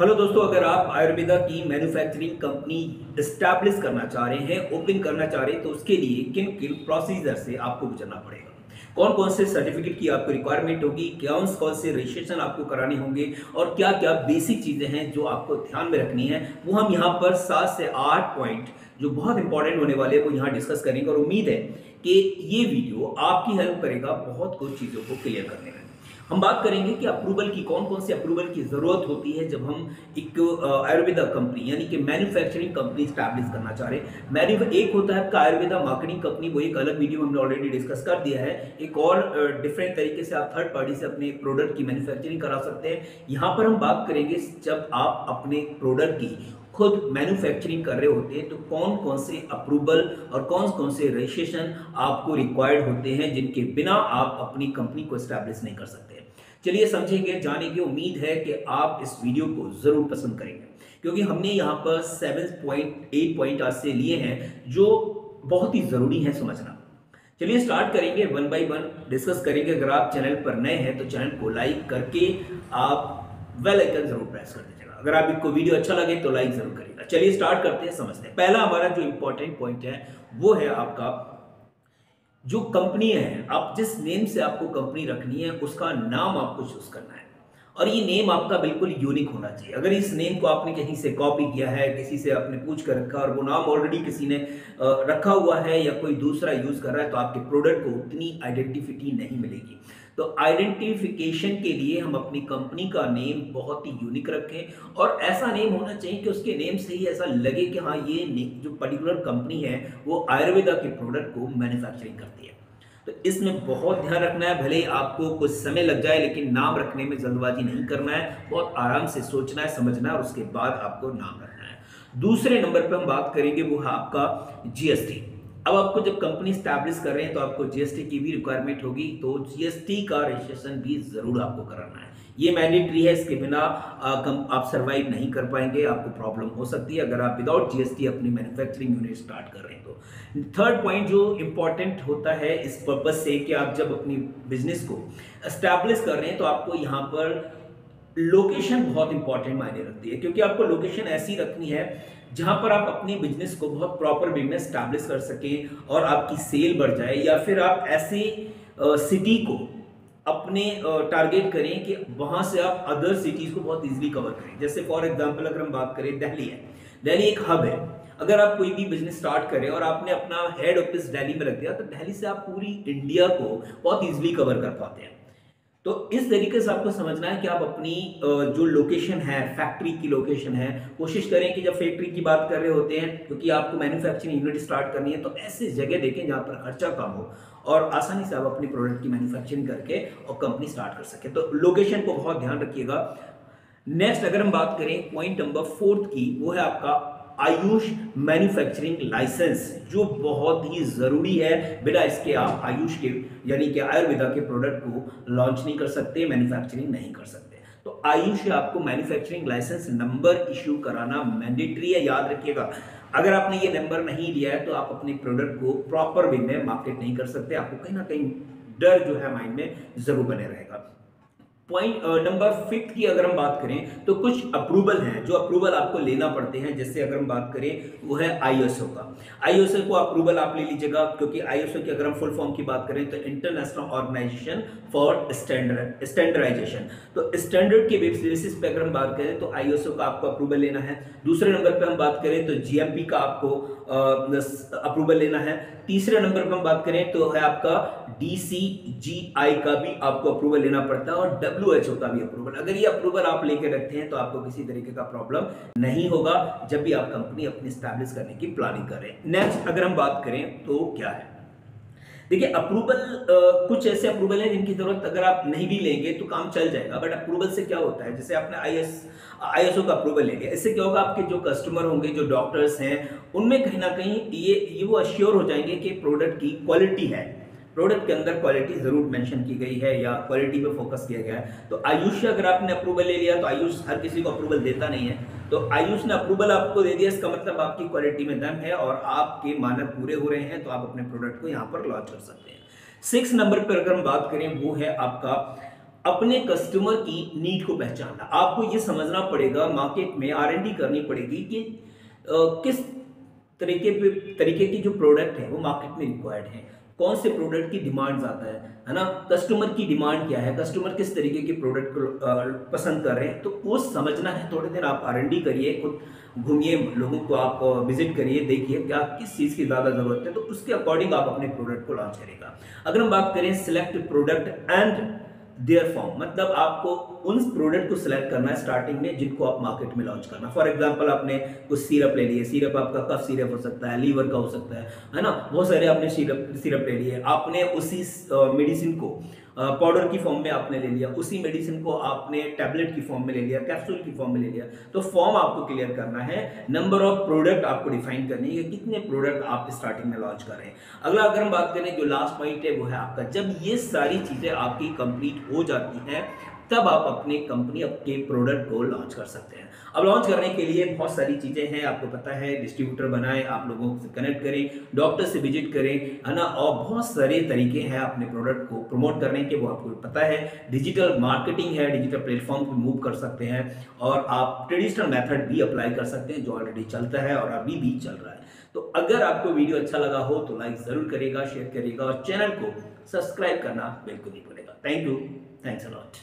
Hello दोस्तों, अगर आप आयुर्वेदा की मैन्युफैक्चरिंग कंपनी एस्टैब्लिश करना चाह रहे हैं, ओपन करना चाह रहे हैं, तो उसके लिए किन किन प्रोसीजर से आपको गुजरना पड़ेगा, कौन कौन से सर्टिफिकेट की आपको रिक्वायरमेंट होगी, कौन कौन से रजिस्ट्रेशन आपको कराने होंगे और क्या क्या बेसिक चीज़ें हैं जो आपको ध्यान में रखनी है, वो हम यहाँ पर 7 से 8 पॉइंट जो बहुत इंपॉर्टेंट होने वाले हैं वो यहाँ डिस्कस करेंगे। और उम्मीद है कि ये वीडियो आपकी हेल्प करेगा बहुत कुछ चीज़ों को क्लियर करने में। हम बात करेंगे कि अप्रूवल की कौन कौन सी अप्रूवल की जरूरत होती है जब हम एक आयुर्वेदा कंपनी यानी कि मैन्युफैक्चरिंग कंपनी स्टैब्लिश करना चाह रहे हैं। एक होता है आपका आयुर्वेदा मार्केटिंग कंपनी, वो एक अलग वीडियो हमने ऑलरेडी डिस्कस कर दिया है। एक और डिफरेंट तरीके से आप थर्ड पार्टी से अपने प्रोडक्ट की मैन्युफैक्चरिंग करा सकते हैं। यहाँ पर हम बात करेंगे जब आप अपने प्रोडक्ट की खुद मैन्युफैक्चरिंग कर रहे होते हैं तो कौन कौन से अप्रूवल और कौन कौन से रजिस्ट्रेशन आपको रिक्वायर्ड होते हैं जिनके बिना आप अपनी कंपनी को एस्टैब्लिश नहीं कर सकते। चलिए समझेंगे, जानेंगे। उम्मीद है कि आप इस वीडियो को जरूर पसंद करेंगे क्योंकि हमने यहाँ पर 7.8 पॉइंट आज से लिए हैं जो बहुत ही जरूरी है समझना। चलिए स्टार्ट करेंगे, वन बाय वन डिस्कस करेंगे। अगर आप चैनल पर नए हैं तो चैनल को लाइक करके आप बेल आइकन जरूर प्रेस कर दीजिएगा। अगर आपको वीडियो अच्छा लगे तो लाइक जरूर करिएगा। चलिए स्टार्ट करते हैं, समझते हैं। पहला हमारा जो इंपॉर्टेंट पॉइंट है वो है आपका जो कंपनी है, आप जिस नेम से आपको कंपनी रखनी है उसका नाम आपको चूज करना है और ये नेम आपका बिल्कुल यूनिक होना चाहिए। अगर इस नेम को आपने कहीं से कॉपी किया है, किसी से आपने पूछ कर रखा और वो नाम ऑलरेडी किसी ने रखा हुआ है या कोई दूसरा यूज कर रहा है तो आपके प्रोडक्ट को उतनी आइडेंटिटी नहीं मिलेगी। तो आइडेंटिफिकेशन के लिए हम अपनी कंपनी का नेम बहुत ही यूनिक रखें और ऐसा नेम होना चाहिए कि उसके नेम से ही ऐसा लगे कि हाँ ये जो पर्टिकुलर कंपनी है वो आयुर्वेदा के प्रोडक्ट को मैन्युफैक्चरिंग करती है। तो इसमें बहुत ध्यान रखना है। भले ही आपको कुछ समय लग जाए लेकिन नाम रखने में जल्दबाजी नहीं करना है, बहुत आराम से सोचना है, समझना है और उसके बाद आपको नाम रखना है। दूसरे नंबर पर हम बात करेंगे वो है आपका जीएसटी। अब आपको जब कंपनी स्टैब्लिश कर रहे हैं तो आपको जीएसटी की भी रिक्वायरमेंट होगी, तो जीएसटी का रजिस्ट्रेशन भी जरूर आपको कराना है। ये मैंडेटरी है, इसके बिना आप सर्वाइव नहीं कर पाएंगे, आपको प्रॉब्लम हो सकती है अगर आप विदाउट जीएसटी अपनी मैन्युफैक्चरिंग यूनिट स्टार्ट कर रहे हैं। तो थर्ड पॉइंट जो इंपॉर्टेंट होता है इस पर्पज से कि आप जब अपनी बिजनेस को एस्टैब्लिश कर रहे हैं तो आपको यहाँ पर लोकेशन बहुत इंपॉर्टेंट मायने रखती है, क्योंकि आपको लोकेशन ऐसी रखनी है जहां पर आप अपने बिजनेस को बहुत प्रॉपर वे में स्टैब्लिश कर सकें और आपकी सेल बढ़ जाए, या फिर आप ऐसे सिटी को अपने टारगेट करें कि वहां से आप अदर सिटीज को बहुत इजीली कवर करें। जैसे फॉर एग्जांपल अगर हम बात करें, दिल्ली है, दिल्ली एक हब है। अगर आप कोई भी बिजनेस स्टार्ट करें और आपने अपना हेड ऑफिस दिल्ली में रख दिया तो दिल्ली से आप पूरी इंडिया को बहुत इजीली कवर कर पाते हैं। तो इस तरीके से आपको समझना है कि आप अपनी जो लोकेशन है, फैक्ट्री की लोकेशन है, कोशिश करें कि जब फैक्ट्री की बात कर रहे होते हैं क्योंकि आपको मैन्युफैक्चरिंग यूनिट स्टार्ट करनी है तो ऐसी जगह देखें जहां पर खर्चा कम हो और आसानी से आप अपनी प्रोडक्ट की मैन्युफैक्चरिंग करके और कंपनी स्टार्ट कर सके। तो लोकेशन को बहुत ध्यान रखिएगा। नेक्स्ट अगर हम बात करें पॉइंट नंबर 4 की, वो है आपका आयुष मैन्युफैक्चरिंग लाइसेंस, जो बहुत ही जरूरी है। बिना इसके आप आयुष के यानी कि आयुर्वेदा के प्रोडक्ट को लॉन्च नहीं कर सकते, मैन्युफैक्चरिंग नहीं कर सकते। तो आयुष से आपको मैन्युफैक्चरिंग लाइसेंस नंबर इश्यू कराना मैंडेटरी है, याद रखिएगा। अगर आपने ये नंबर नहीं लिया है तो आप अपने प्रोडक्ट को प्रॉपर वे में मार्केट नहीं कर सकते, आपको कहीं ना कहीं डर जो है माइंड में जरूर बने रहेगा। पॉइंट नंबर 5 की अगर हम बात करें तो कुछ अप्रूवल हैं जो अप्रूवल आपको लेना पड़ते हैं। जैसे अगर हम बात करें वो है आईएसओ का। आईएसओ को अप्रूवल आप ले लीजिएगा, क्योंकि आईएसओ की अगर हम फुल फॉर्म की बात करें तो इंटरनेशनल ऑर्गेनाइजेशन फॉर स्टैंडर्डाइजेशन। तो स्टैंडर्ड के बेसिस पे अगर हम बात करें तो आईएसओ का आपको अप्रूवल लेना है। दूसरे नंबर पर हम बात करें तो जीएमपी का आपको अप्रूवल लेना है। तीसरे नंबर पर हम बात करें तो है आपका डीसीजीआई का भी आपको अप्रूवल लेना पड़ता है और WHO का भी अप्रूवल। अगर ये अप्रूवल आप लेके रखते हैं तो आपको किसी तरीके का प्रॉब्लम नहीं होगा जब भी आप कंपनी अपनी स्टैब्लिश करने की प्लानिंग कर रहे हैं। नेक्स्ट अगर हम बात करें तो क्या है, देखिए अप्रूवल कुछ ऐसे अप्रूवल हैं जिनकी जरूरत अगर आप नहीं भी लेंगे तो काम चल जाएगा। बट अप्रूवल से क्या होता है, जैसे आपने आईएसओ का अप्रूवल ले लिया, इससे क्या होगा, आपके जो कस्टमर होंगे, जो डॉक्टर्स हैं, उनमें कहीं ना कहीं ये वो अश्योर हो जाएंगे कि प्रोडक्ट की क्वालिटी है, प्रोडक्ट के अंदर क्वालिटी जरूर मेंशन की गई है या क्वालिटी पे फोकस किया गया है। तो आयुष अगर आपने अप्रूवल ले लिया तो आयुष हर किसी को अप्रूवल देता नहीं है, तो आयुष ने अप्रूवल आपको दे दिया, इसका मतलब आपकी क्वालिटी में दम है और आपके मानक पूरे हो रहे हैं, तो आप अपने प्रोडक्ट को यहाँ पर लॉन्च कर सकते हैं। 6 नंबर पर अगर हम बात करें वो है आपका अपने कस्टमर की नीड को पहचानना। आपको ये समझना पड़ेगा, मार्केट में R&D करनी पड़ेगी कि किस तरीके की जो प्रोडक्ट है वो मार्केट में रिक्वायर्ड है, कौन से प्रोडक्ट की डिमांड ज़्यादा है ना, कस्टमर की डिमांड क्या है, कस्टमर किस तरीके के प्रोडक्ट को पसंद कर रहे हैं, तो वो समझना है। थोड़े दिन आप R&D करिए, खुद घूमिए, लोगों को आप विजिट करिए, देखिए क्या किस चीज़ की ज़्यादा ज़रूरत है, तो उसके अकॉर्डिंग आप अपने प्रोडक्ट को लॉन्च करेगा। अगर हम बात करें select product and there form, मतलब आपको उन प्रोडक्ट को सिलेक्ट करना है स्टार्टिंग में जिनको आप मार्केट में लॉन्च करना। फॉर एग्जांपल आपने कुछ सिरप ले लिए, सिरप आपका कफ सिरप हो सकता है, लीवर का हो सकता है ना, बहुत सारे आपने सिरप ले लिए, आपने उसी मेडिसिन को पाउडर की फॉर्म में आपने ले लिया, उसी मेडिसिन को आपने टैबलेट की फॉर्म में ले लिया, कैप्सूल की फॉर्म में ले लिया, तो फॉर्म आपको क्लियर करना है। नंबर ऑफ प्रोडक्ट आपको डिफाइन करनी है, कितने प्रोडक्ट आप स्टार्टिंग में लॉन्च कर रहे हैं। अगला अगर हम बात करें, जो लास्ट पॉइंट है वो है आपका, जब ये सारी चीजें आपकी कंप्लीट हो जाती हैं तब आप अपने कंपनी के प्रोडक्ट को लॉन्च कर सकते हैं। अब लॉन्च करने के लिए बहुत सारी चीजें हैं, आपको पता है, डिस्ट्रीब्यूटर बनाएं, आप लोगों से कनेक्ट करें, डॉक्टर से विजिट करें, है ना, और बहुत सारे तरीके हैं अपने प्रोडक्ट को प्रमोट करने के, वो आपको पता है। डिजिटल मार्केटिंग है, डिजिटल प्लेटफॉर्म पे मूव कर सकते हैं, और आप ट्रेडिशनल मेथड भी अप्लाई कर सकते हैं जो ऑलरेडी चलता है और अभी भी चल रहा है। तो अगर आपको वीडियो अच्छा लगा हो तो लाइक जरूर करेगा, शेयर करेगा, और चैनल को सब्सक्राइब करना बिल्कुल नहीं भूलेगा। Thank you, thanks a lot.